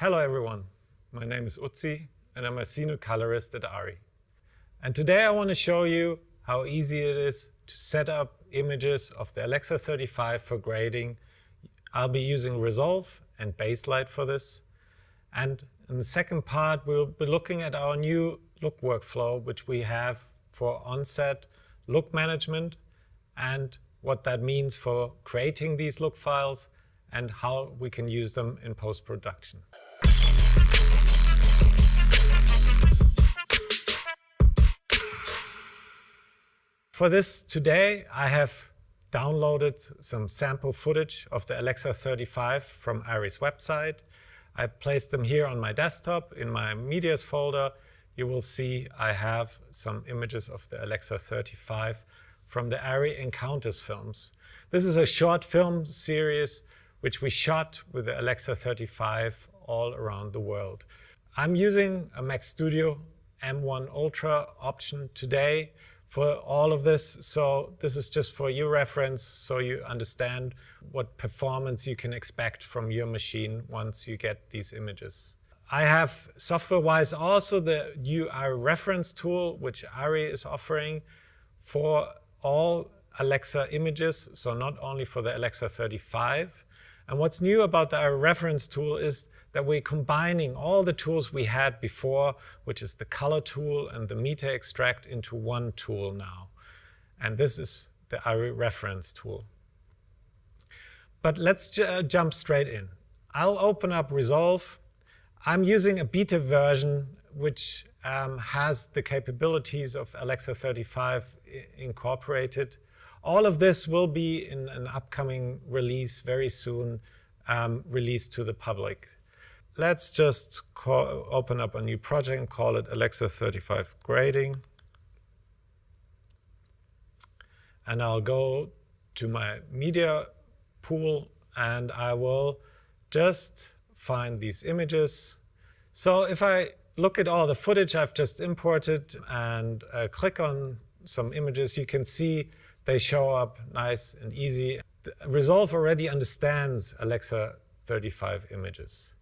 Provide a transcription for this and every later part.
Hello everyone, my name is Utsi and I'm a senior colorist at ARRI. And today I want to show you how easy it is to set up images of the Alexa 35 for grading. I'll be using Resolve and Baselight for this. And in the second part, we'll be looking at our new look workflow, which we have for onset look management and what that means for creating these look files and how we can use them in post-production. For this today, I have downloaded some sample footage of the Alexa 35 from ARRI's website. I placed them here on my desktop in my medias folder. You will see I have some images of the Alexa 35 from the ARRI Encounters films. This is a short film series which we shot with the Alexa 35 all around the world. I'm using a Mac Studio M1 Ultra option today for all of this, so this is just for your reference so you understand what performance you can expect from your machine once you get these images. I have software-wise also the new ARRI reference tool which ARRI is offering for all Alexa images, so not only for the Alexa 35. And what's new about the ARRI reference tool is that we're combining all the tools we had before, which is the color tool and the meter extract, into one tool now. And this is the ARRI reference tool. But let's jump straight in. I'll open up Resolve. I'm using a beta version which has the capabilities of Alexa 35 incorporated. All of this will be in an upcoming release very soon, released to the public. Let's just open up a new project and call it Alexa 35 Grading. And I'll go to my media pool and I will just find these images. So if I look at all the footage I've just imported and click on some images, you can see they show up nice and easy. Resolve already understands Alexa 35 images.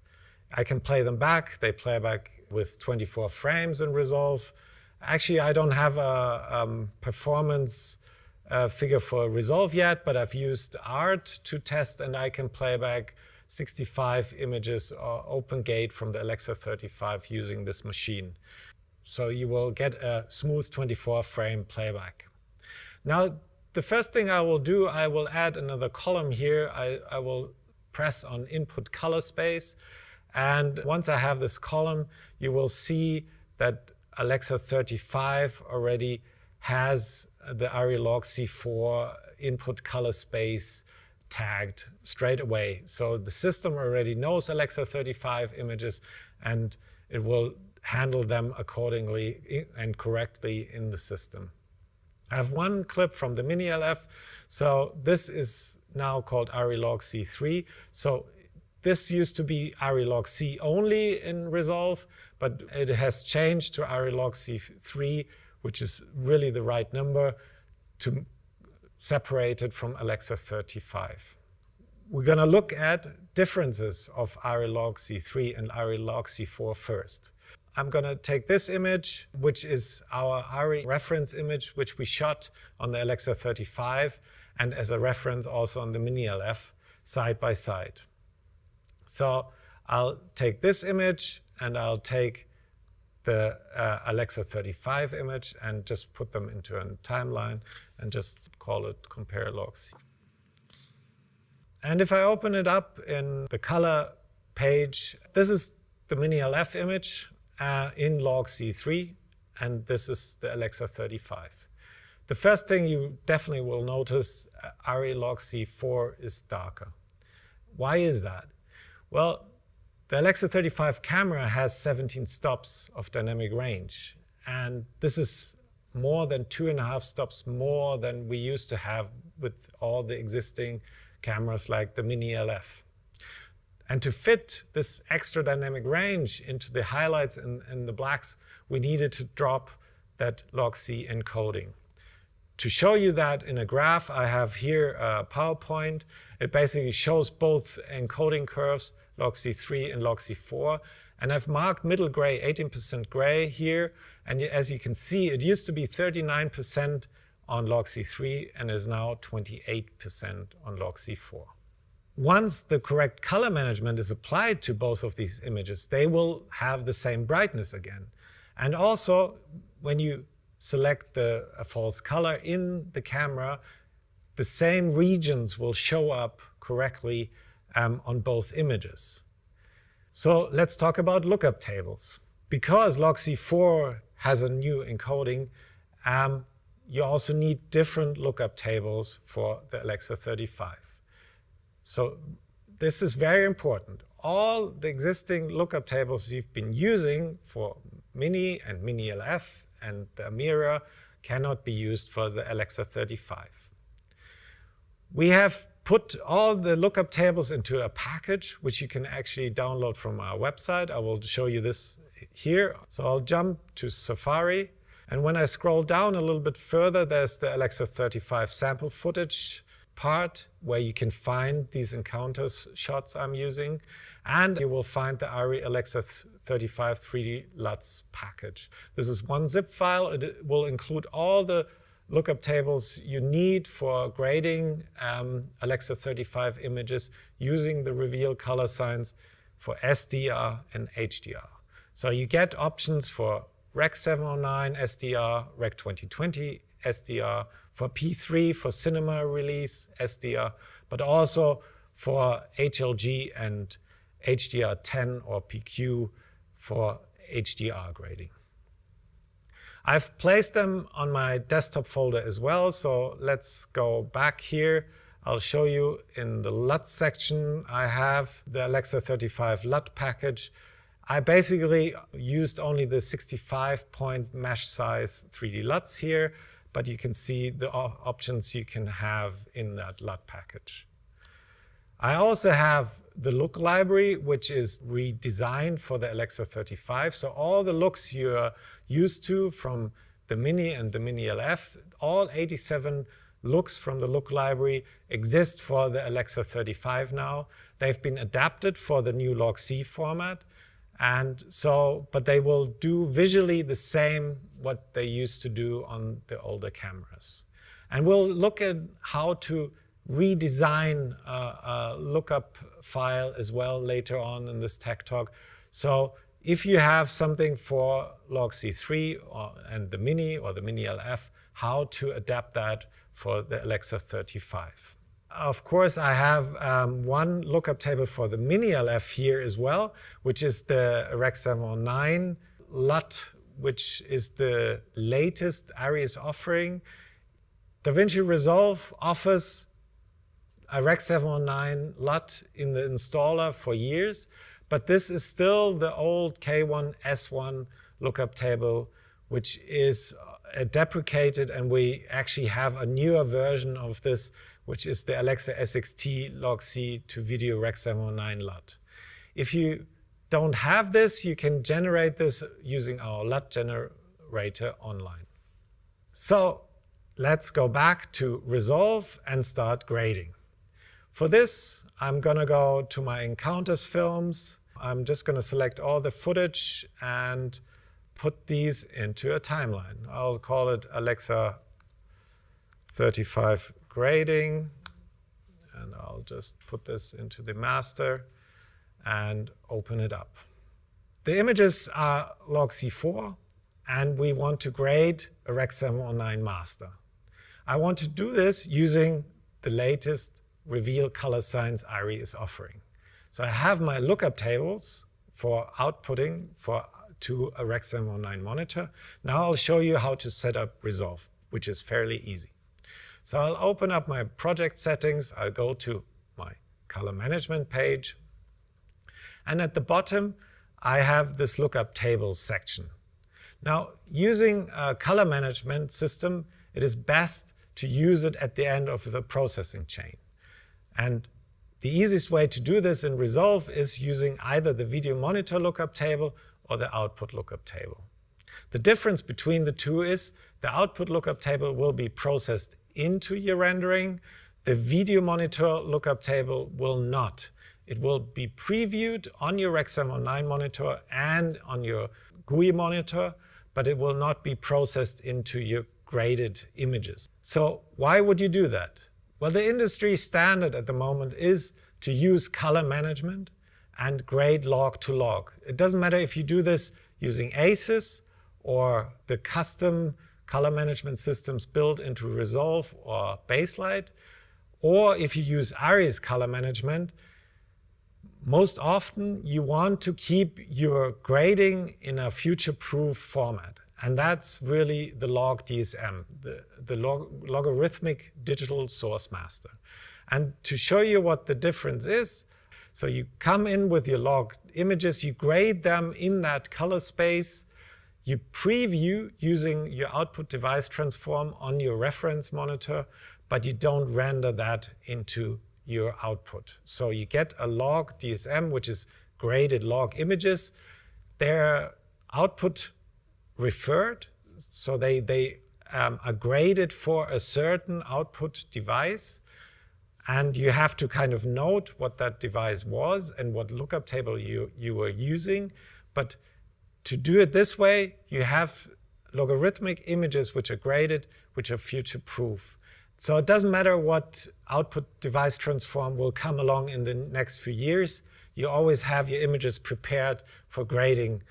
I can play them back. They play back with 24 frames in Resolve. Actually, I don't have a performance figure for Resolve yet, but I've used ART to test, and I can play back 65 images open gate from the Alexa 35 using this machine. So you will get a smooth 24 frame playback. Now, the first thing I will do, I will add another column here. I will press on Input Color Space. And once I have this column, you will see that Alexa 35 already has the ARRI log C4 input color space tagged straight away. So the system already knows Alexa 35 images and it will handle them accordingly and correctly in the system. I have one clip from the Mini LF. So this is now called ARRI log C3. So this used to be ARRI log C only in Resolve, but it has changed to ARRI log C3, which is really the right number to separate it from Alexa 35. We're going to look at differences of ARRI log C3 and ARRI log C4 first. I'm going to take this image, which is our ARRI reference image, which we shot on the Alexa 35, and as a reference also on the Mini LF side by side. So I'll take this image and I'll take the Alexa 35 image and just put them into a timeline and just call it compare logs. And if I open it up in the color page, this is the Mini LF image in log C3, and this is the Alexa 35. The first thing you definitely will notice, ARRI log C4 is darker. Why is that? Well, the Alexa 35 camera has 17 stops of dynamic range, and this is more than 2.5 stops more than we used to have with all the existing cameras like the Mini LF. And to fit this extra dynamic range into the highlights and the blacks, we needed to drop that log C encoding. To show you that in a graph, I have here a PowerPoint. It basically shows both encoding curves, log C3 and log C4. And I've marked middle gray, 18% gray here. And as you can see, it used to be 39% on log C3 and is now 28% on log C4. Once the correct color management is applied to both of these images, they will have the same brightness again. And also, when you select a false color in the camera, the same regions will show up correctly on both images. So let's talk about lookup tables. Because log C4 has a new encoding, you also need different lookup tables for the Alexa 35. So this is very important. All the existing lookup tables you've been using for Mini and Mini LF and the ARRI cannot be used for the Alexa 35. We have put all the lookup tables into a package, which you can actually download from our website. I will show you this here. So I'll jump to Safari. And when I scroll down a little bit further, there's the Alexa 35 sample footage part where you can find these encounters shots I'm using. And you will find the ARRI Alexa 35 3D LUTs package. This is one zip file. It will include all the lookup tables you need for grading Alexa 35 images using the reveal color signs for SDR and HDR. So you get options for Rec 709 SDR, Rec 2020 SDR, for P3 for cinema release SDR, but also for HLG and HDR10 or PQ for HDR grading. I've placed them on my desktop folder as well, so let's go back here. I'll show you in the LUT section, I have the Alexa 35 LUT package. I basically used only the 65-point mesh size 3D LUTs here, but you can see the options you can have in that LUT package. I also have the look library, which is redesigned for the Alexa 35. So all the looks you're used to from the Mini and the Mini LF, all 87 looks from the look library exist for the Alexa 35 now. They've been adapted for the new log C format. And so, but they will do visually the same what they used to do on the older cameras. And we'll look at how to redesign a lookup file as well later on in this tech talk. So if you have something for log C3 and the Mini or the Mini LF, how to adapt that for the Alexa 35. Of course, I have one lookup table for the Mini LF here as well, which is the Rec 709 LUT, which is the latest ARRI is offering. DaVinci Resolve offers a Rec 709 LUT in the installer for years, but this is still the old K1 S1 lookup table, which is deprecated, and we actually have a newer version of this, which is the Alexa SXT log C to video Rec 709 LUT. If you don't have this, you can generate this using our LUT generator online. So let's go back to Resolve and start grading. For this, I'm going to go to my Encounters films. I'm just going to select all the footage and put these into a timeline. I'll call it Alexa 35 grading, and I'll just put this into the master and open it up. The images are log C4, and we want to grade a Rec 709 master. I want to do this using the latest reveal color signs ARRI is offering. So I have my lookup tables for outputting to a Rec 709 monitor. Now I'll show you how to set up Resolve, which is fairly easy. So I'll open up my project settings. I'll go to my color management page. And at the bottom, I have this lookup tables section. Now, using a color management system, it is best to use it at the end of the processing chain. And the easiest way to do this in Resolve is using either the video monitor lookup table or the output lookup table. The difference between the two is the output lookup table will be processed into your rendering. The video monitor lookup table will not. It will be previewed on your Rec. 709 monitor and on your GUI monitor, but it will not be processed into your graded images. So why would you do that? Well, the industry standard at the moment is to use color management and grade log to log. It doesn't matter if you do this using ACES or the custom color management systems built into Resolve or Baselight, or if you use ARRI's color management. Most often you want to keep your grading in a future-proof format. And that's really the log DSM, the logarithmic digital source master. And to show you what the difference is, so you come in with your log images, you grade them in that color space, you preview using your output device transform on your reference monitor, but you don't render that into your output. So you get a log DSM, which is graded log images. They're output referred, so they are graded for a certain output device, and you have to kind of note what that device was and what lookup table you were using. But to do it this way, you have logarithmic images which are graded, which are future-proof. So it doesn't matter what output device transform will come along in the next few years. You always have your images prepared for grading.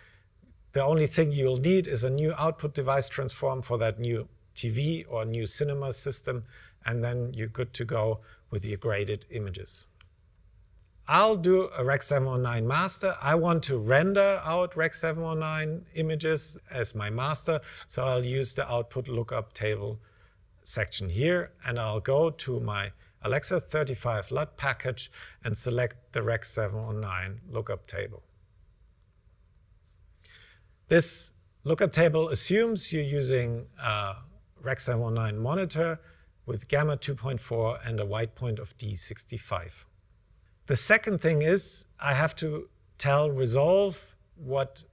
The only thing you'll need is a new output device transform for that new TV or new cinema system, and then you're good to go with your graded images. I'll do a Rec. 709 master. I want to render out Rec. 709 images as my master, so I'll use the output lookup table section here, and I'll go to my Alexa 35 LUT package and select the Rec. 709 lookup table. This lookup table assumes you're using a Rec. 709 monitor with gamma 2.4 and a white point of D65. The second thing is I have to tell Resolve what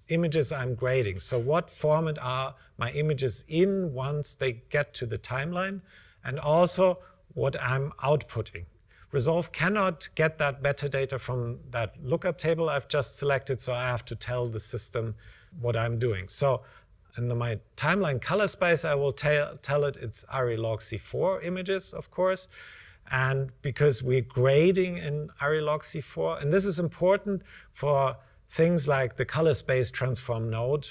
images I'm grading. So what format are my images in once they get to the timeline, and also what I'm outputting. Resolve cannot get that metadata from that lookup table I've just selected, so I have to tell the system what I'm doing. So in my timeline color space, I will tell it it's ARRI log C4 images, of course. And because we're grading in ARRI log C4, and this is important for things like the color space transform node,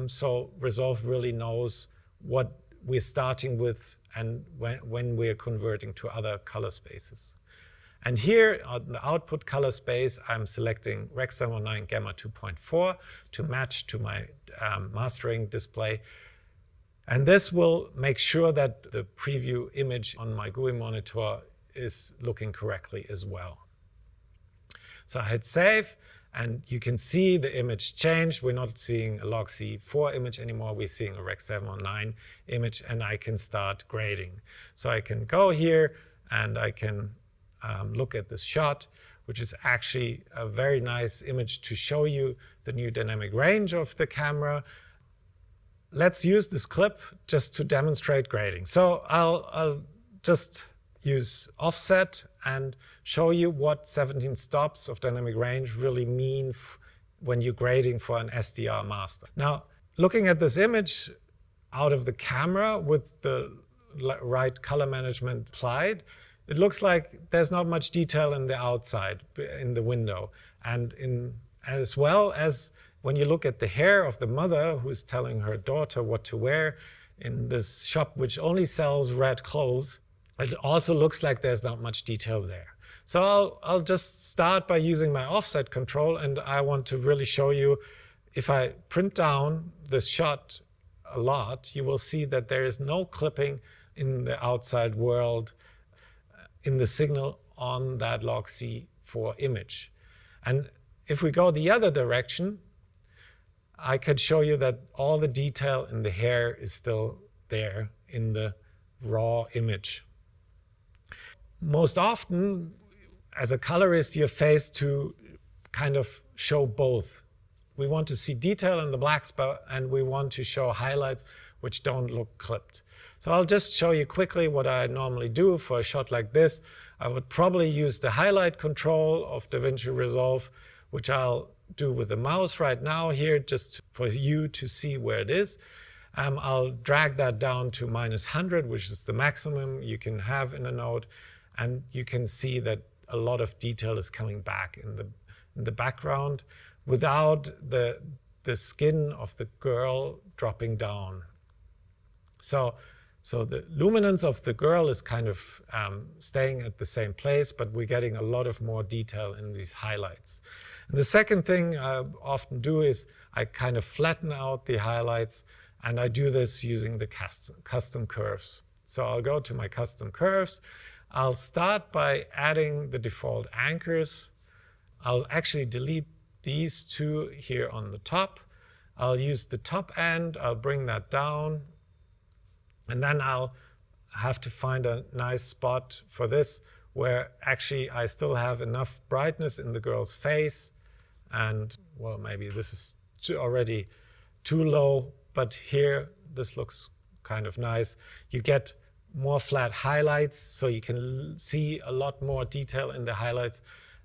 so Resolve really knows what we're starting with and when we're converting to other color spaces. And here on the output color space, I'm selecting Rec. 709 gamma 2.4 to match to my mastering display. And this will make sure that the preview image on my GUI monitor is looking correctly as well. So I hit save, and you can see the image changed. We're not seeing a log C4 image anymore. We're seeing a Rec. 709 image, and I can start grading. So I can go here and I can look at this shot, which is actually a very nice image to show you the new dynamic range of the camera. Let's use this clip just to demonstrate grading. So I'll just use offset and show you what 17 stops of dynamic range really mean when you're grading for an SDR master. Now, looking at this image out of the camera with the right color management applied, it looks like there's not much detail in the outside, in the window. And as well as when you look at the hair of the mother who's telling her daughter what to wear in this shop which only sells red clothes, it also looks like there's not much detail there. So I'll just start by using my offset control, and I want to really show you, if I print down this shot a lot, you will see that there is no clipping in the outside world in the signal on that log C4 image. And if we go the other direction, I could show you that all the detail in the hair is still there in the raw image. Most often, as a colorist, you're faced to kind of show both. We want to see detail in the black spot, and we want to show highlights which don't look clipped. So I'll just show you quickly what I normally do for a shot like this. I would probably use the highlight control of DaVinci Resolve, which I'll do with the mouse right now here, just for you to see where it is. I'll drag that down to -100, which is the maximum you can have in a node. And you can see that a lot of detail is coming back in the background without the skin of the girl dropping down. So the luminance of the girl is kind of staying at the same place, but we're getting a lot of more detail in these highlights. And the second thing I often do is I kind of flatten out the highlights, and I do this using the custom curves. So I'll go to my custom curves. I'll start by adding the default anchors. I'll actually delete these two here on the top. I'll use the top end. I'll bring that down. And then I'll have to find a nice spot for this where actually I still have enough brightness in the girl's face. And well, maybe this is already too low. But here, this looks kind of nice. You get more flat highlights, so you can see a lot more detail in the highlights,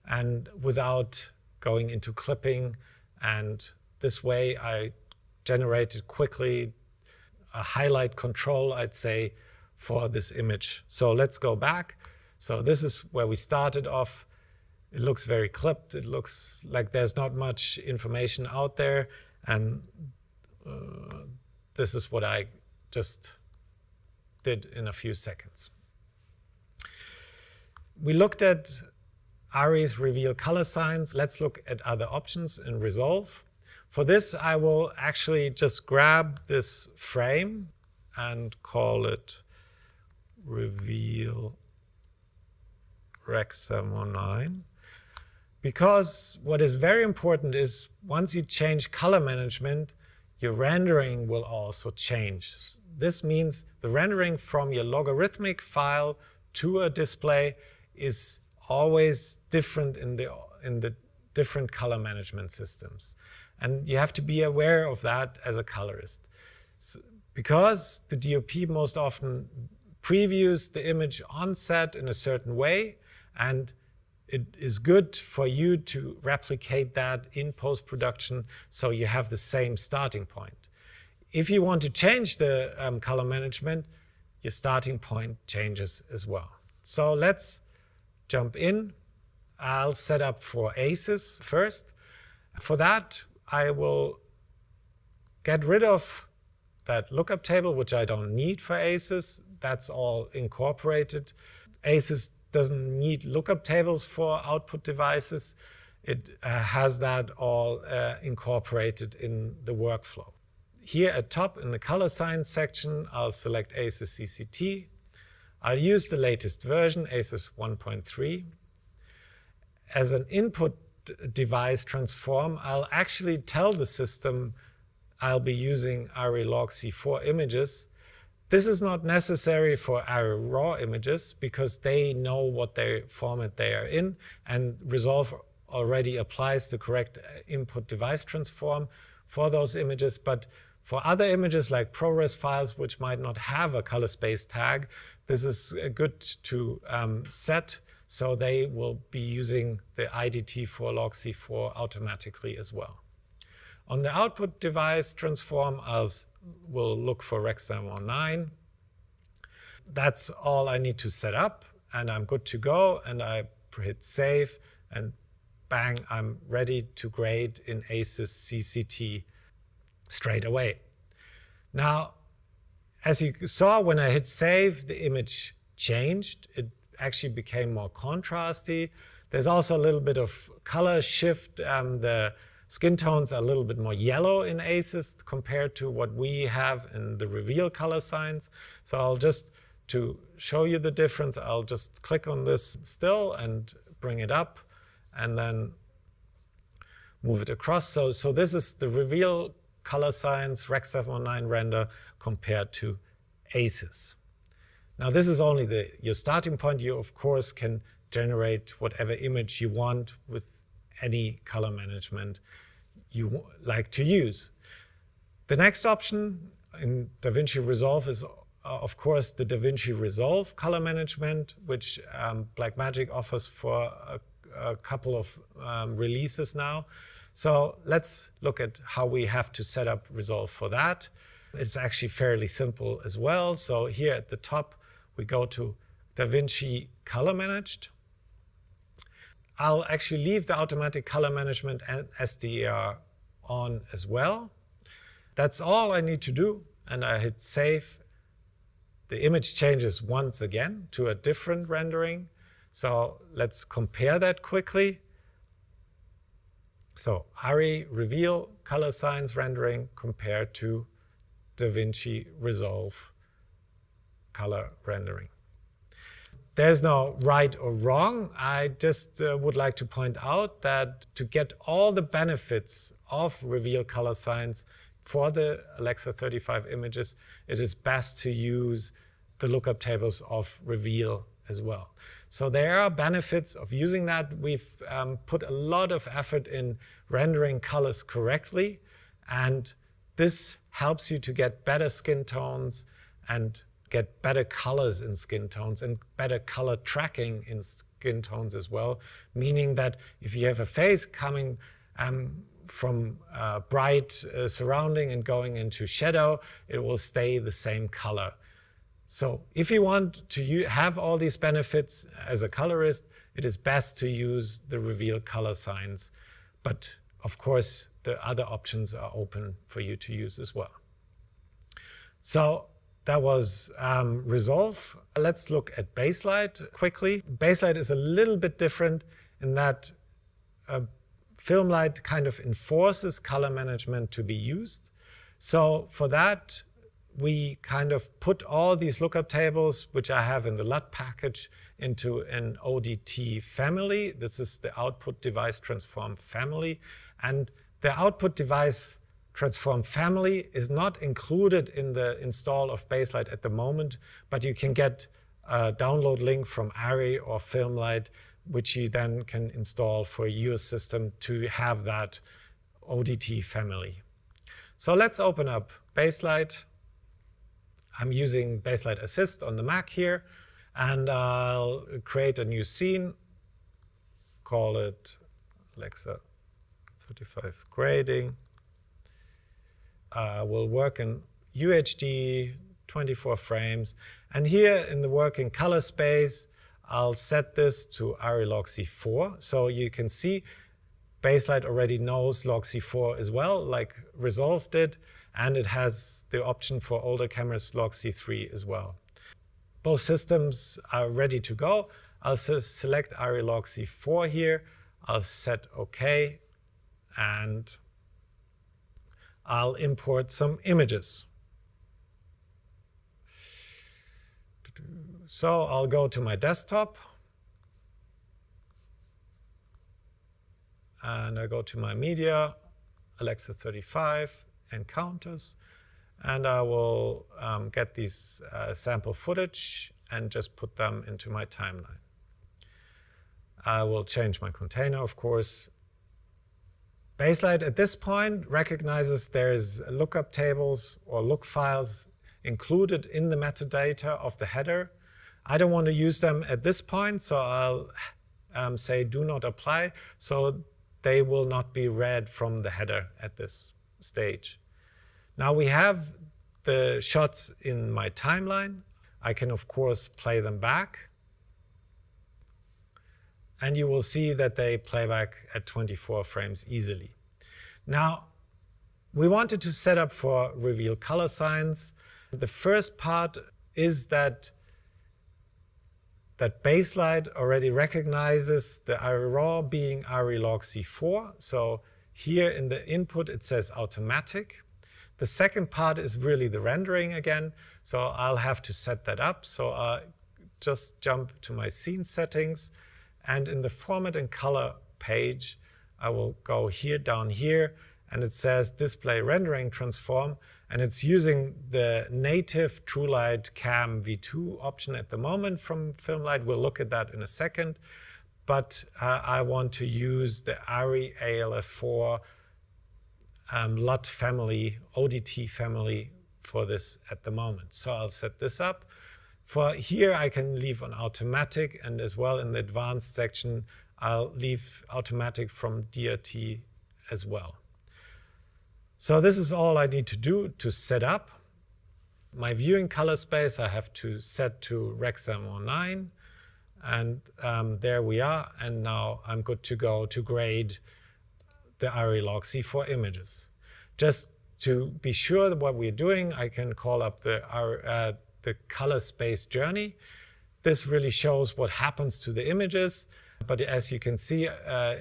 and without going into clipping. And this way, I generated quickly a highlight control, I'd say, for this image. So let's go back. So this is where we started off. It looks very clipped. It looks like there's not much information out there. And this is what I just did in a few seconds. We looked at ARRI's reveal color signs. Let's look at other options in Resolve. For this, I will actually just grab this frame and call it Reveal Rec 709. Because what is very important is once you change color management, your rendering will also change. This means the rendering from your logarithmic file to a display is always different in the different color management systems. And you have to be aware of that as a colorist. Because the DOP most often previews the image on set in a certain way, and it is good for you to replicate that in post-production so you have the same starting point. If you want to change the color management, your starting point changes as well. So let's jump in. I'll set up for ACES first. For that, I will get rid of that lookup table, which I don't need for ACES. That's all incorporated. ACES doesn't need lookup tables for output devices. It has that all incorporated in the workflow. Here at top in the color signs section, I'll select ACES CCT. I'll use the latest version, ACES 1.3. As an input device transform, I'll actually tell the system I'll be using ARRI log C4 images. This is not necessary for ARRI raw images because they know what format they are in, and Resolve already applies the correct input device transform for those images. But for other images like ProRes files, which might not have a color space tag, this is good to set, so they will be using the IDT for log C4 automatically as well. On the output device transform, we'll look for Rec 709. That's all I need to set up, and I'm good to go. And I hit save, and bang, I'm ready to grade in ACES CCT straight away. Now, as you saw, when I hit save, the image changed. It actually became more contrasty. There's also a little bit of color shift. The skin tones are a little bit more yellow in ACES compared to what we have in the reveal color signs. So to show you the difference, I'll just click on this still and bring it up and then move it across. So this is the reveal color signs Rec 709 render compared to ACES. Now this is only your starting point. You of course can generate whatever image you want with any color management you like to use. The next option in DaVinci Resolve is of course, the DaVinci Resolve color management, which Blackmagic offers for a couple of releases now. So let's look at how we have to set up Resolve for that. It's actually fairly simple as well. So here at the top, we go to DaVinci Color Managed. I'll actually leave the automatic color management and SDR on as well. That's all I need to do, and I hit save. The image changes once again to a different rendering. So let's compare that quickly. So ARRI Reveal Color Science rendering compared to DaVinci Resolve color rendering. There's no right or wrong. I just would like to point out that to get all the benefits of Reveal Color Science for the Alexa 35 images, it is best to use the lookup tables of Reveal as well. So there are benefits of using that. We've put a lot of effort in rendering colors correctly, and this helps you to get better skin tones and get better colors in skin tones and better color tracking in skin tones as well, meaning that if you have a face coming from bright surrounding and going into shadow, it will stay the same color. So if you want to have all these benefits as a colorist, it is best to use the Reveal Color Science. But of course, the other options are open for you to use as well. So that was Resolve. Let's look at Baselight quickly. Baselight is a little bit different in that Filmlight kind of enforces color management to be used. So for that, we kind of put all these lookup tables, which I have in the LUT package, into an ODT family. This is the Output Device Transform family. And the Output Device Transform family is not included in the install of Baselight at the moment, but you can get a download link from ARRI or Filmlight, which you then can install for your system to have that ODT family. So let's open up Baselight. I'm using Baselight Assist on the Mac here, and I'll create a new scene, call it Alexa 35 grading. We'll work in UHD, 24 frames. And here in the working color space, I'll set this to ARRI log C4. So you can see Baselight already knows log C4 as well, like Resolve did, and it has the option for older cameras log C3 as well. Both systems are ready to go. I'll select ARRI log C4 here. I'll set OK, and I'll import some images. So I'll go to my desktop, and I go to my media, Alexa 35, encounters, and I will get these sample footage and just put them into my timeline. I will change my container, of course. Baselight at this point recognizes there's lookup tables or look files included in the metadata of the header. I don't want to use them at this point, so I'll say do not apply, so they will not be read from the header at this stage. Now we have the shots in my timeline. I can, of course, play them back. And you will see that they play back at 24 frames easily. Now, we wanted to set up for Reveal Color Science. The first part is that Baselight already recognizes the ARRI raw being ARRI log C4. So here in the input, it says automatic. The second part is really the rendering again. So I'll have to set that up. So I'll just jump to my scene settings. And in the format and color page, I will go here, down here, and it says display rendering transform. And it's using the native TrueLight Cam V2 option at the moment from Filmlight. We'll look at that in a second. But I want to use the ARRI ALF4 LUT family, ODT family for this at the moment. So I'll set this up. For here, I can leave on automatic, and as well in the advanced section, I'll leave automatic from DRT as well. So this is all I need to do to set up. My viewing color space I have to set to Rec. 709, and there we are. And now I'm good to go to grade the ARRI log C4 images. Just to be sure that what we're doing, I can call up the color space journey. This really shows what happens to the images. But as you can see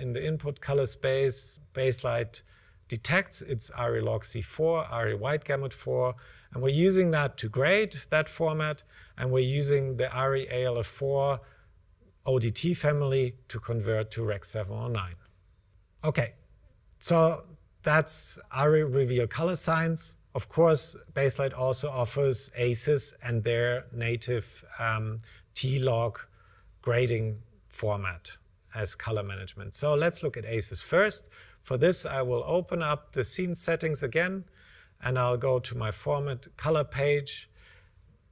in the input color space, Baselight detects its ARRI log C4, ARRI white gamut 4, and we're using that to grade that format, and we're using the ARRI ALF4 ODT family to convert to Rec. 709. Okay, so that's ARRI Reveal Color Science. Of course, Baselight also offers ACES and their native T-log grading format as color management. So let's look at ACES first. For this, I will open up the scene settings again, and I'll go to my format color page.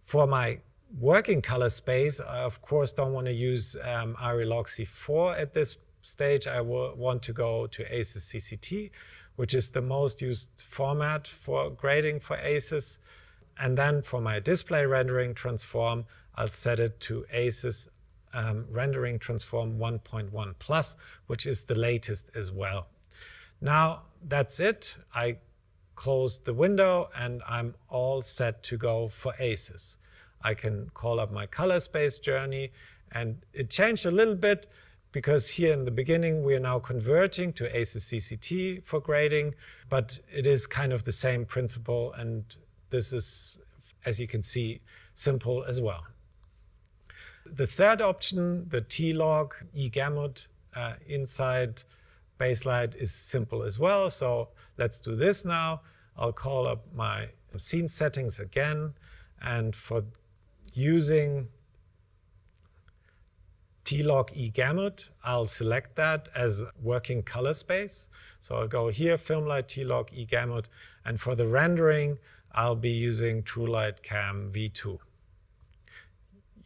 For my working color space, I of course don't want to use ARRI log C4 at this stage. I will want to go to ACES CCT, which is the most used format for grading for ACES. And then for my display rendering transform, I'll set it to ACES rendering transform 1.1 plus, which is the latest as well. Now that's it. I close the window and I'm all set to go for ACES. I can call up my color space journey, and it changed a little bit because here in the beginning we are now converting to ACES CCT for grading, but it is kind of the same principle, and this is, as you can see, simple as well. The third option, the T-log eGamut inside Baselight, is simple as well. So let's do this now. I'll call up my scene settings again, and for using T-log eGamut, I'll select that as working color space. So I'll go here, Filmlight T-log eGamut, and for the rendering, I'll be using TrueLight Cam V2.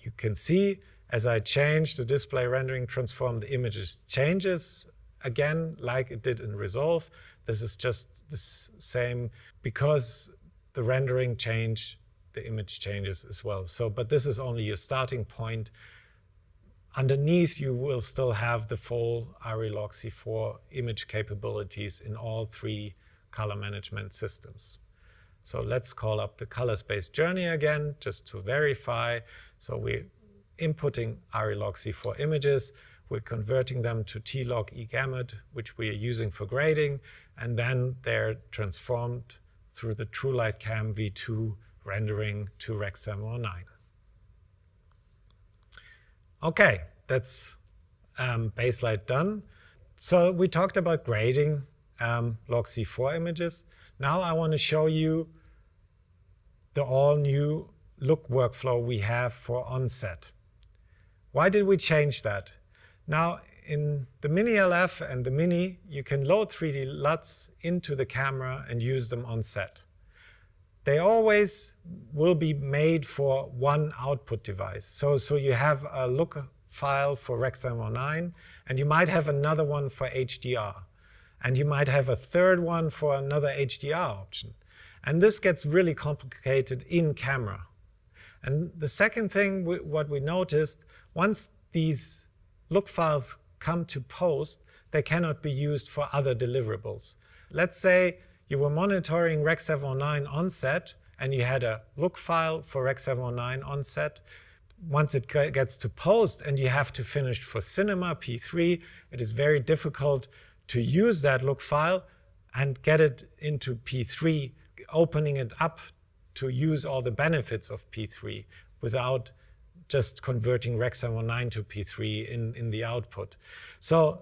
You can see as I change the display rendering transform, the image changes again like it did in Resolve. This is just the same because the rendering change, the image changes as well. So, but this is only your starting point. Underneath, you will still have the full ARRI log C4 image capabilities in all three color management systems. So let's call up the color space journey again, just to verify. So we're inputting ARRI log C4 images. We're converting them to T-log eGamut, which we are using for grading, and then they're transformed through the TrueLight Cam V2 rendering to Rec. 709. Okay, that's Baselight done. So we talked about grading log C4 images. Now I want to show you the all-new look workflow we have for onset. Why did we change that? Now, in the Mini LF and the Mini, you can load 3D LUTs into the camera and use them on set. They always will be made for one output device. So you have a look file for Rec. 709, and you might have another one for HDR. And you might have a third one for another HDR option. And this gets really complicated in camera. And the second thing, what we noticed, once these look files come to post, they cannot be used for other deliverables. Let's say you were monitoring Rec. 709 on set, and you had a look file for Rec. 709 on set. Once it gets to post and you have to finish for cinema P3, it is very difficult to use that look file and get it into P3, opening it up to use all the benefits of P3 without just converting Rec. 709 to P3 in the output. So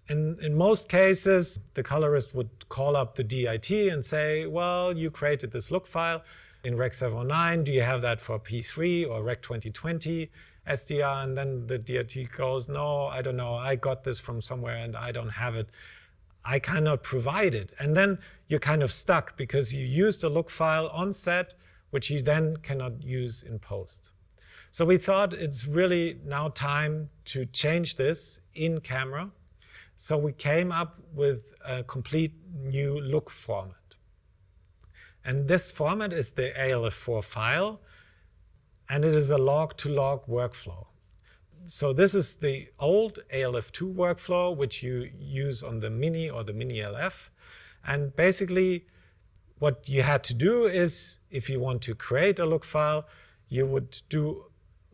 in most cases, the colorist would call up the DIT and say, well, you created this look file in Rec. 709. Do you have that for P3 or Rec. 2020 SDR? And then the DIT goes, no, I don't know. I got this from somewhere and I don't have it. I cannot provide it. And then you're kind of stuck because you used a look file on set, which you then cannot use in post. So we thought it's really now time to change this in camera. So we came up with a complete new look format. And this format is the ALF4 file, and it is a log-to-log workflow. So this is the old ALF2 workflow, which you use on the Mini or the Mini LF. And basically, what you had to do is, if you want to create a look file, you would do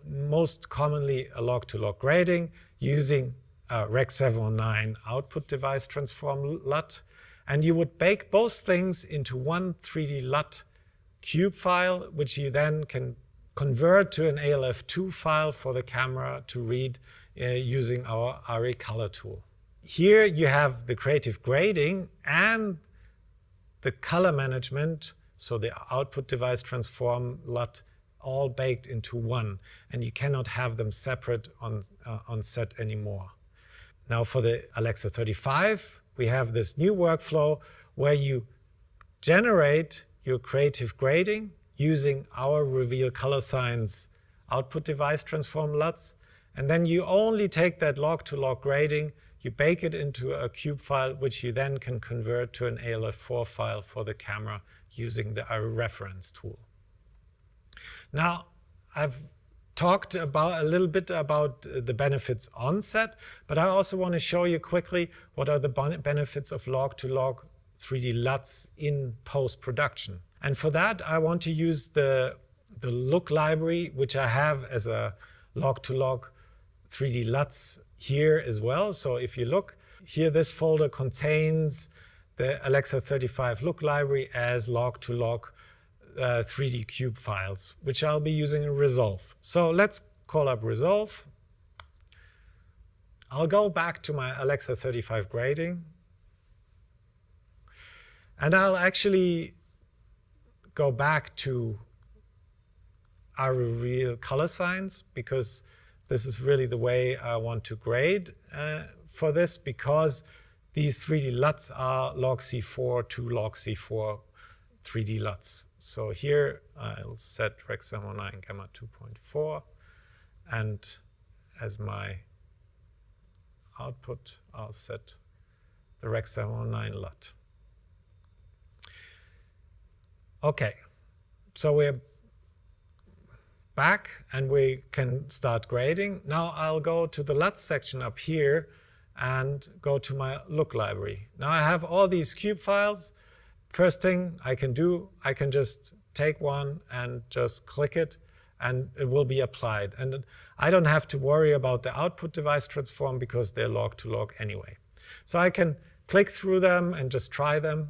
most commonly a log-to-log grading using a Rec. 709 output device transform LUT. And you would bake both things into one 3D LUT cube file, which you then can convert to an ALF2 file for the camera to read using our ARRI color tool. Here you have the creative grading and the color management, so the output device transform LUT, all baked into one, and you cannot have them separate on set anymore. Now for the Alexa 35, we have this new workflow where you generate your creative grading using our Reveal Color Science output device transform LUTs, and then you only take that log-to-log grading, you bake it into a cube file, which you then can convert to an ALF4 file for the camera using the ARRI reference tool. Now, I've talked a little bit about the benefits on set, but I also want to show you quickly what are the benefits of log-to-log 3D LUTs in post-production. And for that, I want to use the look library, which I have as a log-to-log 3D LUTs here as well. So if you look here, this folder contains the Alexa 35 look library as log-to-log 3D cube files, which I'll be using in Resolve. So let's call up Resolve. I'll go back to my Alexa 35 grading. And I'll actually go back to our Reveal Color Science, because this is really the way I want to grade for this, because these 3D LUTs are log C4 to log C4 3D LUTs. So here I'll set Rec. 709 Gamma 2.4, and as my output I'll set the Rec. 709 LUT. Okay, so we're back and we can start grading. Now I'll go to the LUT section up here and go to my look library. Now I have all these cube files. First thing I can do, I can just take one and just click it, and it will be applied. And I don't have to worry about the output device transform because they're log-to-log anyway. So I can click through them and just try them.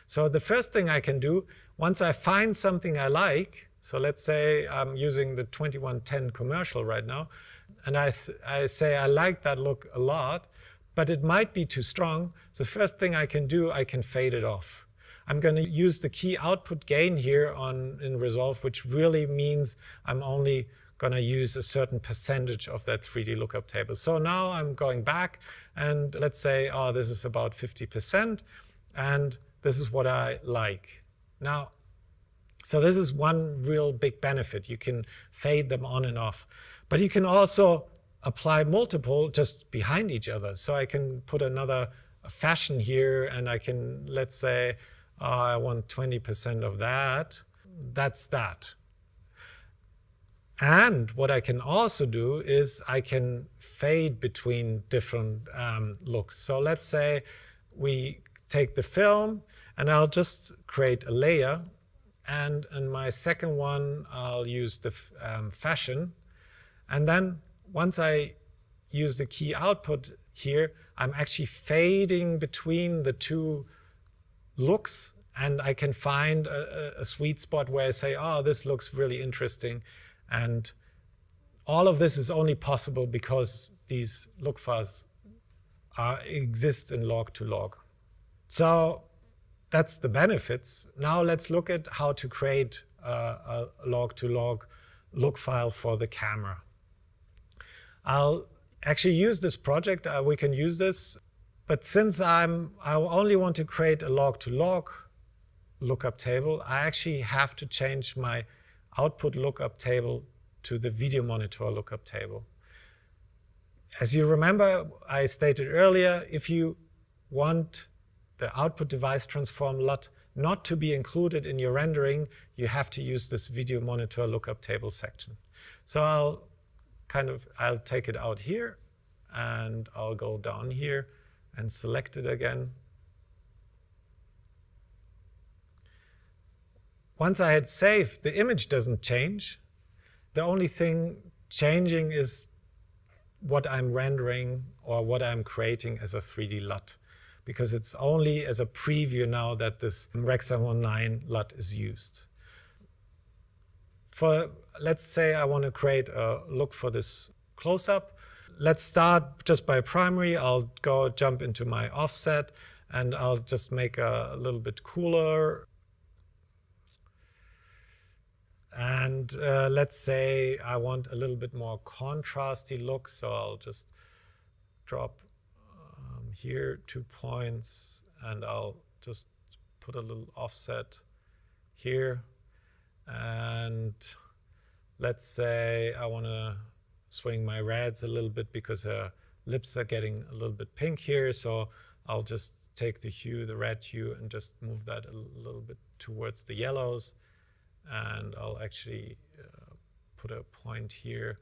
So the first thing I can do, once I find something I like, so let's say I'm using the 2110 commercial right now, and I say I like that look a lot, but it might be too strong. The first thing I can do, I can fade it off. I'm going to use the key output gain here in Resolve, which really means I'm only going to use a certain percentage of that 3D lookup table. So now I'm going back, and let's say, oh, this is about 50%, and this is what I like. Now, so this is one real big benefit. You can fade them on and off, but you can also apply multiple just behind each other. So I can put another fashion here, and I can, let's say, I want 20% of that. That's that. And what I can also do is I can fade between different looks. So let's say we take the film, and I'll just create a layer. And in my second one, I'll use the fashion. And then once I use the key output here, I'm actually fading between the two looks, and I can find a sweet spot where I say, oh, this looks really interesting. And all of this is only possible because these look files exist in log-to-log. So that's the benefits. Now let's look at how to create a log-to-log look file for the camera. I'll actually use this project. We can use this But since I only want to create a log-to-log lookup table, I actually have to change my output lookup table to the video monitor lookup table. As you remember, I stated earlier, if you want the output device transform LUT not to be included in your rendering, you have to use this video monitor lookup table section. So I'll take it out here, and I'll go down here and select it again. Once I had saved, the image doesn't change. The only thing changing is what I'm rendering or what I'm creating as a 3D LUT, because it's only as a preview now that this Rec. 719 LUT is used. Let's say I want to create a look for this close-up. Let's start just by primary. I'll jump into my offset, and I'll just make a little bit cooler. And let's say I want a little bit more contrasty look, so I'll just drop here 2 points, and I'll just put a little offset here. And let's say I want to swing my reds a little bit because her lips are getting a little bit pink here, so I'll just take the hue, the red hue, and just move that a little bit towards the yellows. And I'll actually put a point here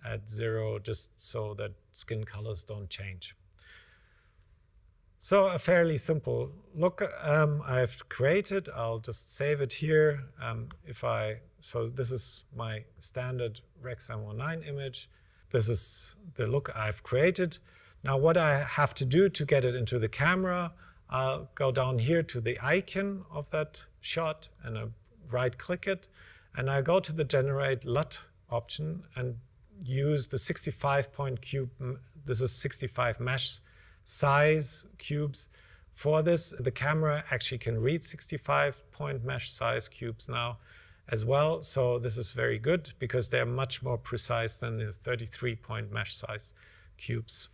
at 0, just so that skin colors don't change. So a fairly simple look I've created. I'll just save it here. So this is my standard Rec. 719 image. This is the look I've created. Now what I have to do to get it into the camera, I'll go down here to the icon of that shot and right-click it, and I go to the Generate LUT option and use the 65-point cube. This is 65 mesh size cubes. For this, the camera actually can read 65-point mesh size cubes now as well. So this is very good because they're much more precise than the 33-point mesh size cubes.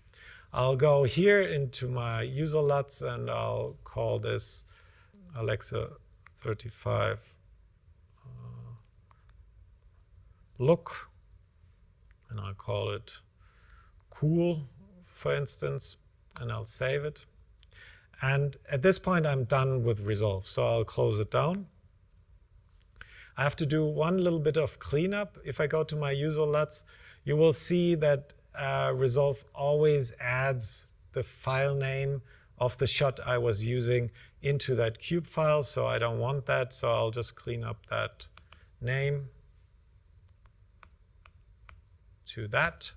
I'll go here into my user LUTs, and I'll call this Alexa 35 look, and I'll call it cool, for instance, and I'll save it. And at this point, I'm done with Resolve, so I'll close it down. I have to do one little bit of cleanup. If I go to my user LUTs, you will see that Resolve always adds the file name of the shot I was using into that cube file, so I don't want that, so I'll just clean up that name to that.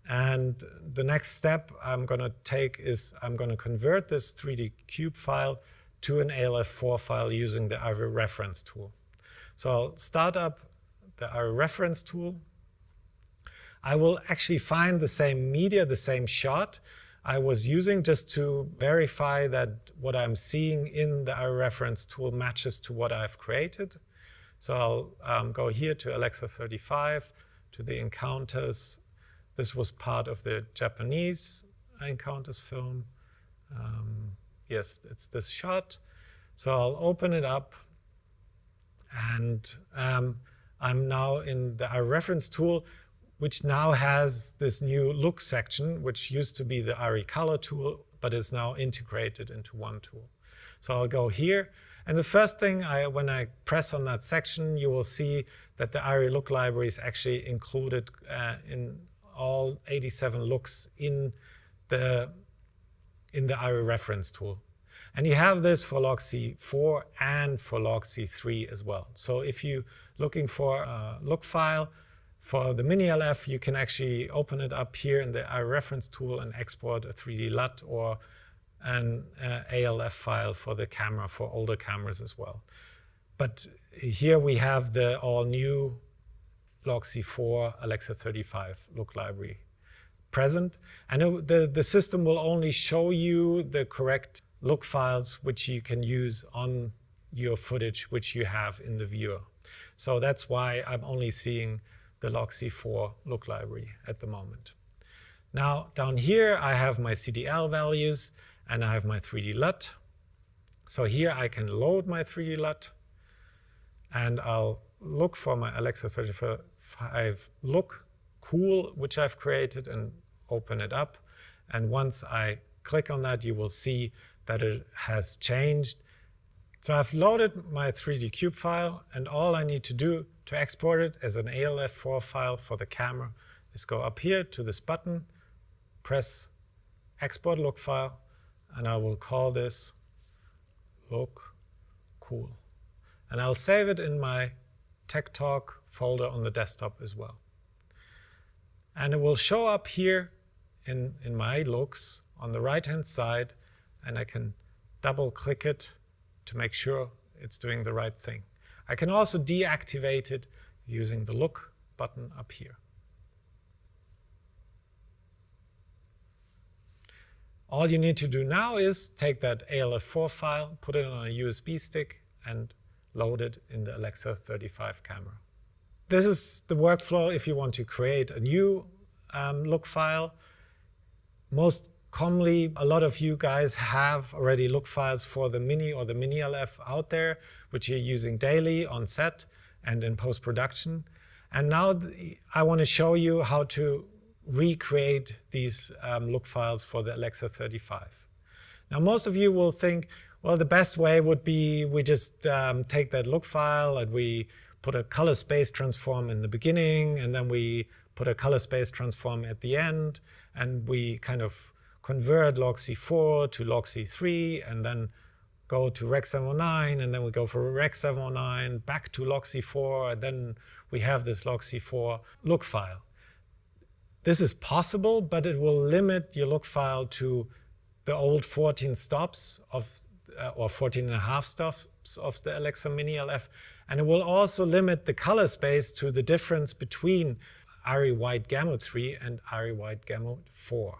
And the next step I'm going to take is I'm going to convert this 3D cube file to an ALF4 file using the ARRI reference tool. So I'll start up the ARRI reference tool. I will actually find the same media, the same shot I was using, just to verify that what I'm seeing in the ARRI reference tool matches to what I've created. So I'll go here to Alexa 35, to the encounters. This was part of the Japanese encounters film. Yes, it's this shot. So I'll open it up, and I'm now in the ARRI reference tool, which now has this new look section, which used to be the ARRI color tool, but is now integrated into one tool. So I'll go here, and the first thing, when I press on that section, you will see that the ARRI look library is actually included in all 87 looks in the ARRI reference tool. And you have this for log C4 and for log C3 as well. So if you're looking for a look file for the mini LF, you can actually open it up here in the ARRI reference tool and export a 3D LUT or an ALF file for the camera, for older cameras as well. But here we have the all-new log C4 Alexa 35 look library present. And the system will only show you the correct look files which you can use on your footage which you have in the viewer. So that's why I'm only seeing the log C4 look library at the moment. Now down here I have my CDL values and I have my 3D LUT. So here I can load my 3D LUT and I'll look for my Alexa 35 look cool, which I've created, and open it up. And once I click on that, you will see that it has changed. So I've loaded my 3D cube file, and all I need to do to export it as an ALF4 file for the camera is go up here to this button, press export look file, and I will call this look cool. And I'll save it in my Tech Talk folder on the desktop as well. And it will show up here in my looks on the right-hand side, and I can double click it to make sure it's doing the right thing. I can also deactivate it using the look button up here. All you need to do now is take that ALF4 file, put it on a USB stick, and load it in the Alexa 35 camera. This is the workflow if you want to create a new look file. Most commonly, a lot of you guys have already look files for the Mini or the Mini LF out there, which you're using daily on set and in post-production. And now I want to show you how to recreate these look files for the Alexa 35. Now, most of you will think, well, the best way would be we just take that look file and we put a color space transform in the beginning, and then we put a color space transform at the end, and we kind of convert log C4 to log C3, and then go to Rec 709, and then we go for Rec 709, back to log C4, and then we have this log C4 look file. This is possible, but it will limit your look file to the old 14 stops of, or 14 and a half stops of the Alexa Mini LF. And it will also limit the color space to the difference between ARRI White Gamut 3 and ARRI White Gamut 4.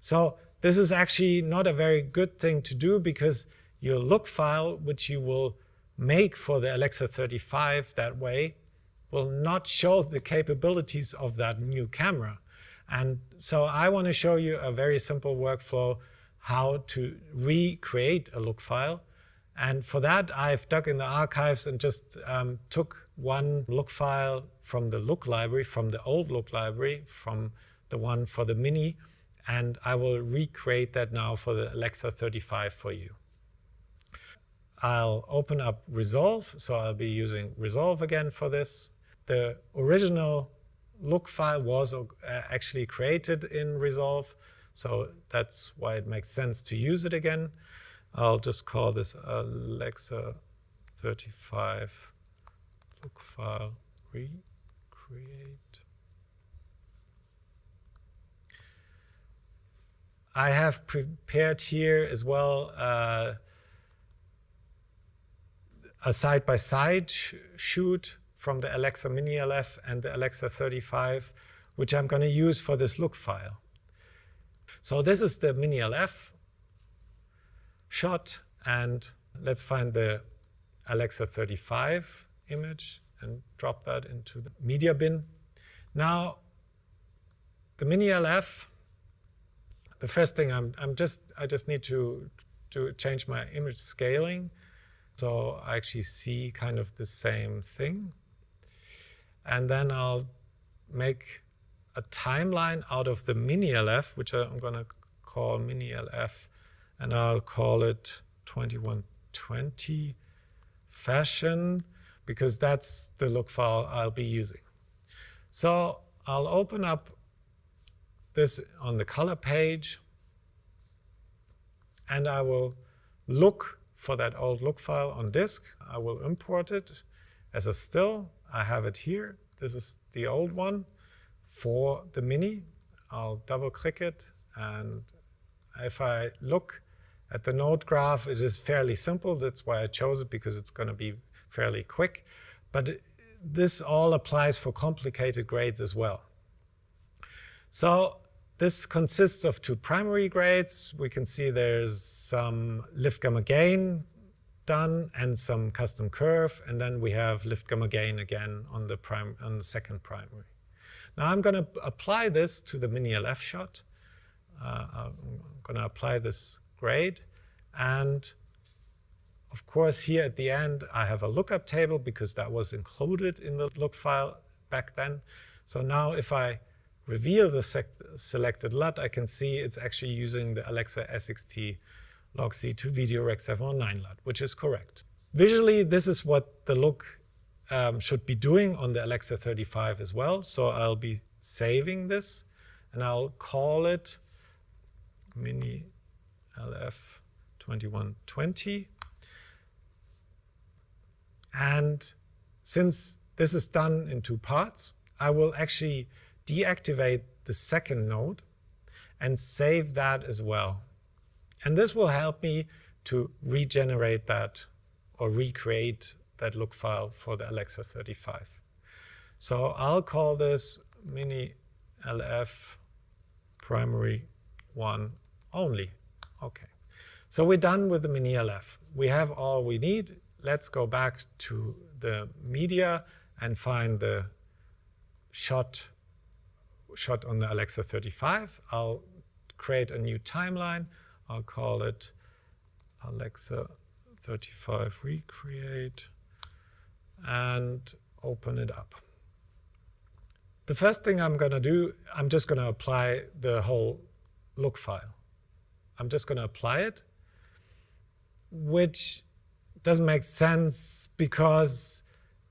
So this is actually not a very good thing to do, because your look file, which you will make for the Alexa 35 that way, will not show the capabilities of that new camera. And so I want to show you a very simple workflow how to recreate a look file. And for that, I've dug in the archives and just took one look file from the look library, from the old look library, from the one for the Mini, and I will recreate that now for the Alexa 35 for you. I'll open up Resolve, so I'll be using Resolve again for this. The original look file was actually created in Resolve, so that's why it makes sense to use it again. I'll just call this Alexa 35 look file recreate. I have prepared here as well a side-by-side shoot from the Alexa Mini LF and the Alexa 35, which I'm going to use for this look file. So this is the Mini LF shot, and let's find the Alexa 35 image and drop that into the media bin. Now, the Mini LF, the first thing I just need to change my image scaling, so I actually see kind of the same thing. And then I'll make a timeline out of the Mini LF, which I'm going to call Mini LF, and I'll call it 2120 fashion, because that's the look file I'll be using. So I'll open up this on the color page, and I will look for that old look file on disk. I will import it as a still. I have it here. This is the old one for the Mini. I'll double click it, and if I look at the node graph, it is fairly simple. That's why I chose it, because it's going to be fairly quick. But this all applies for complicated grades as well. So this consists of two primary grades. We can see there's some lift gamma gain done and some custom curve, and then we have lift gamma gain again on the second primary. Now I'm going to apply this to the mini LF shot. I'm going to apply this grade, and of course here at the end I have a lookup table because that was included in the look file back then. So now if I reveal the selected LUT, I can see it's actually using the Alexa SXT log C2 video Rec 709 LUT, which is correct. Visually, this is what the look should be doing on the Alexa 35 as well. So I'll be saving this and I'll call it mini LF 2120. And since this is done in two parts, I will actually deactivate the second node and save that as well. And this will help me to regenerate that or recreate that look file for the Alexa 35. So I'll call this mini LF primary 1 only. Okay. So we're done with the mini LF. We have all we need. Let's go back to the media and find the shot on the Alexa 35. I'll create a new timeline. I'll call it Alexa 35 recreate and open it up. The first thing I'm going to do, I'm just going to apply the whole look file. I'm just going to apply it, which doesn't make sense because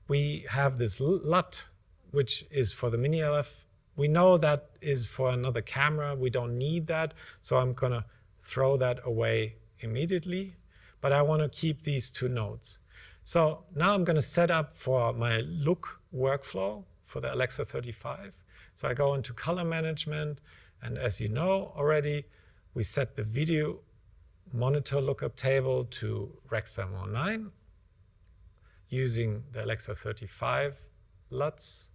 we have this LUT, which is for the mini LF. We know that is for another camera. We don't need that. So I'm going to throw that away immediately. But I want to keep these two nodes. So now I'm going to set up for my look workflow for the Alexa 35. So I go into color management. And as you know already, we set the video monitor lookup table to Rec 709 using the Alexa 35 LUTs.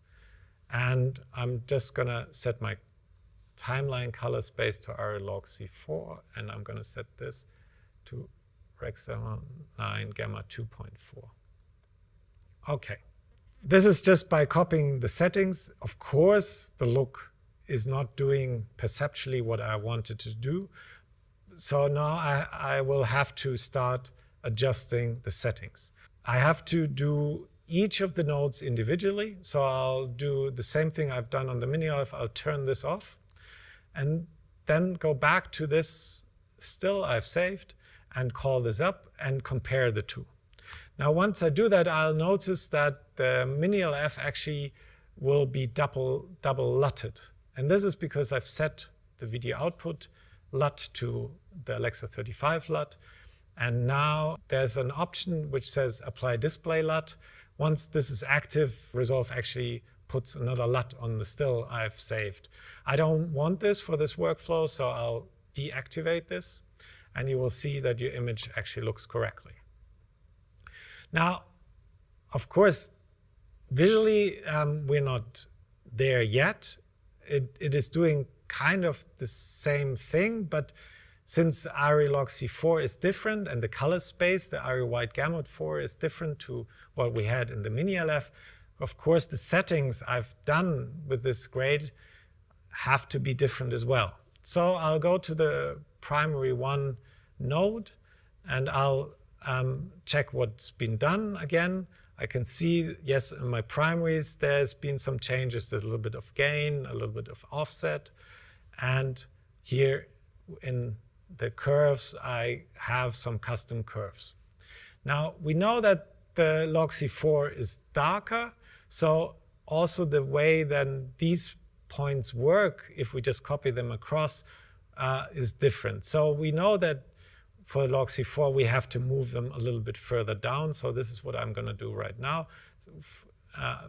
And I'm just going to set my timeline color space to ARRI log C4. And I'm going to set this to Rec 709 gamma 2.4. OK. This is just by copying the settings. Of course, the look is not doing perceptually what I wanted to do. So now I will have to start adjusting the settings. I have to do each of the nodes individually. So I'll do the same thing I've done on the mini LF. I'll turn this off and then go back to this still I've saved and call this up and compare the two. Now, once I do that, I'll notice that the mini LF actually will be double LUTted. And this is because I've set the video output LUT to the Alexa 35 LUT. And now there's an option which says apply display LUT. Once this is active, Resolve actually puts another LUT on the still I've saved. I don't want this for this workflow, so I'll deactivate this. And you will see that your image actually looks correctly. Now, of course, visually, we're not there yet. It is doing kind of the same thing, but since ARRI log C4 is different and the color space, the ARRI wide gamut 4 is different to what we had in the mini LF, of course, the settings I've done with this grade have to be different as well. So I'll go to the primary 1 node and I'll check what's been done again. I can see, yes, in my primaries, there's been some changes. There's a little bit of gain, a little bit of offset. And here in the curves, I have some custom curves. Now, we know that the log C4 is darker. So also the way then these points work, if we just copy them across, is different. So we know that for log C4, we have to move them a little bit further down. So this is what I'm going to do right now.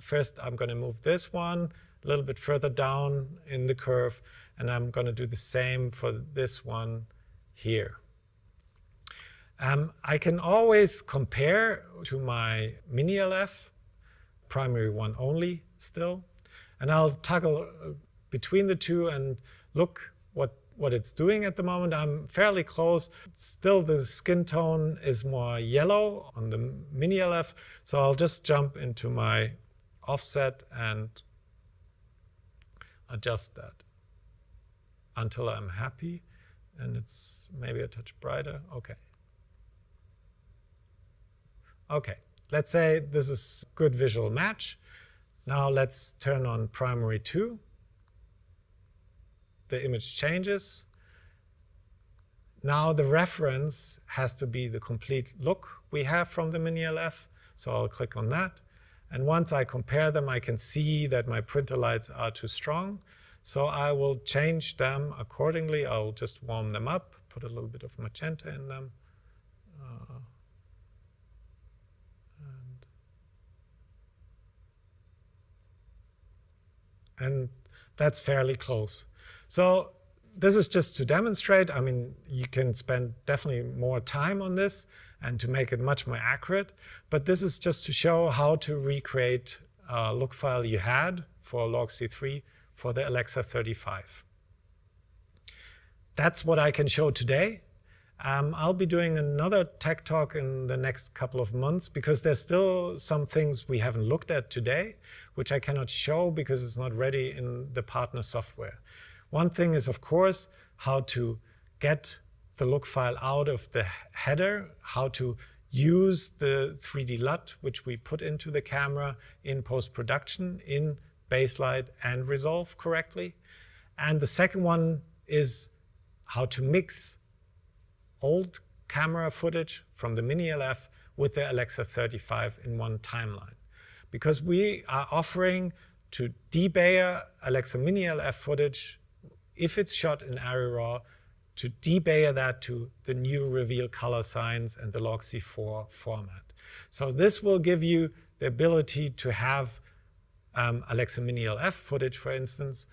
First, I'm going to move this one a little bit further down in the curve. And I'm going to do the same for this one here. I can always compare to my mini LF, primary 1 only still. And I'll toggle between the two and look what it's doing at the moment. I'm fairly close. Still, the skin tone is more yellow on the mini LF. So I'll just jump into my offset and adjust that until I'm happy, and it's maybe a touch brighter. Okay. Okay, let's say this is good visual match. Now let's turn on primary 2. The image changes. Now the reference has to be the complete look we have from the Mini-LF. So I'll click on that. And once I compare them, I can see that my printer lights are too strong. So I will change them accordingly. I'll just warm them up, put a little bit of magenta in them. And that's fairly close. So this is just to demonstrate. I mean, you can spend definitely more time on this and to make it much more accurate. But this is just to show how to recreate a look file you had for logc3 for the Alexa 35. That's what I can show today. I'll be doing another tech talk in the next couple of months because there's still some things we haven't looked at today, which I cannot show because it's not ready in the partner software. One thing is, of course, how to get the look file out of the header, how to use the 3D LUT, which we put into the camera in post-production in Baselight and Resolve correctly. And the second one is how to mix old camera footage from the Mini-LF with the Alexa 35 in one timeline. Because we are offering to debayer Alexa Mini-LF footage, if it's shot in ARRI RAW, to debayer that to the new reveal color signs and the logc4 format. So this will give you the ability to have Alexa Mini-LF footage, for instance,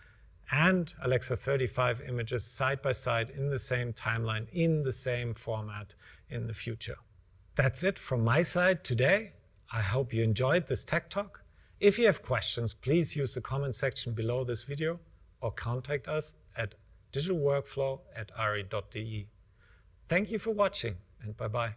and Alexa 35 images side by side in the same timeline, in the same format in the future. That's it from my side today. I hope you enjoyed this tech talk. If you have questions, please use the comment section below this video or contact us at digitalworkflow@arri.de. Thank you for watching, and bye-bye.